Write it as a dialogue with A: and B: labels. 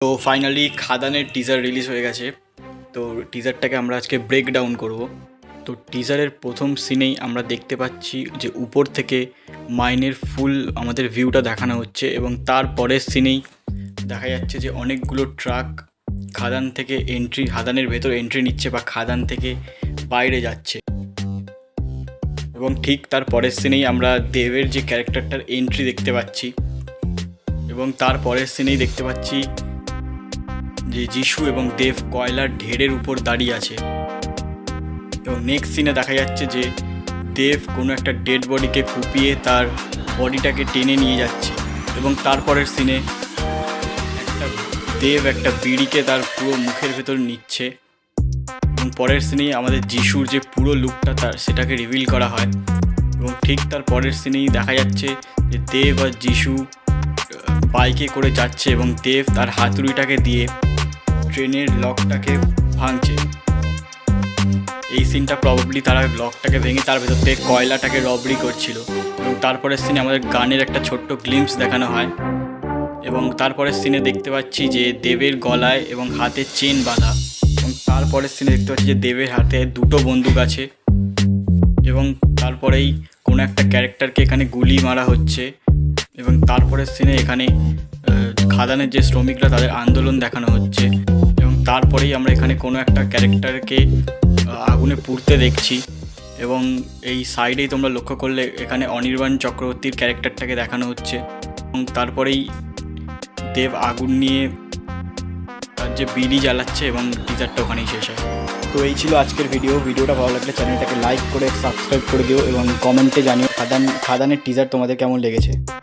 A: তো finally খাদানের teaser release হয়ে গেছে। তো টিজারটাকে আমরা আজকে ব্রেক ডাউন করব। তো টিজারের প্রথম সিনেই আমরা দেখতে পাচ্ছি যে উপর থেকে মাইনের ফুল আমাদের ভিউটা দেখানো হচ্ছে, এবং তারপরের সিনেই দেখা যাচ্ছে যে অনেকগুলো ট্রাক খাদান থেকে খাদানের ভেতর এন্ট্রি নিচ্ছে বা খাদান থেকে বাইরে যাচ্ছে। এবং ঠিক তার পরের সিনেই আমরা দেবের যে ক্যারেক্টারটার এন্ট্রি দেখতে পাচ্ছি, এবং তার পরের সিনেই দেখতে পাচ্ছি যে যিশু এবং দেব কয়লার ঢেরের উপর দাঁড়িয়ে আছে। এবং নেক্সট সিনে দেখা যাচ্ছে যে দেব কোনো একটা ডেড বডিকে কুপিয়ে তার বডিটাকে টেনে নিয়ে যাচ্ছে, এবং তারপরের সিনে দেব একটা বিড়িকে তার পুরো মুখের ভেতর নিচ্ছে। এবং পরের সিনেই আমাদের যিশুর যে পুরো লুকটা সেটাকে রিভিল করা হয়। এবং ঠিক তার পরের সিনেই দেখা যাচ্ছে যে দেব আর যিশু বাইকে করে যাচ্ছে, এবং দেব তার হাতুড়িটাকে দিয়ে ট্রেনের লকটাকে ভাঙছে। এই সিনটা প্রবাবলি তারা লকটাকে ভেঙে তার ভেতর থেকে কয়লাটাকে রবরি করছিল। এবং তারপরের সিনে আমাদের গানের একটা ছোট্ট গ্লিম্পস দেখানো হয়। এবং তারপরের সিনে দেখতে পাচ্ছি যে দেবের গলায় এবং হাতে চেন বাঁধা। এবং তারপরের সিনে দেখতে পাচ্ছি যে দেবের হাতে দুটো বন্দুক আছে। এবং তারপরেই কোনো একটা ক্যারেক্টারকে এখানে গুলি মারা হচ্ছে। এবং তারপরের সিনে এখানে খাদানের যে শ্রমিকরা তাদের আন্দোলন দেখানো হচ্ছে। এবং তারপরেই আমরা এখানে কোনো একটা ক্যারেক্টারকে আগুনে পুড়তে দেখছি। এবং এই সাইডেই তোমরা লক্ষ্য করলে এখানে অনির্বাণ চক্রবর্তীর ক্যারেক্টারটাকে দেখানো হচ্ছে। এবং তারপরেই দেব আগুন নিয়ে তার যে বিড়ি জ্বালাচ্ছে, এবং টিজারটা ওখানেই শেষ হয়। তো এই ছিল আজকের ভিডিওটা ভালো লাগলে চ্যানেলটাকে লাইক করে সাবস্ক্রাইব করে দিও, এবং কমেন্টে জানিও খাদানের টিজার তোমাদের কেমন লেগেছে।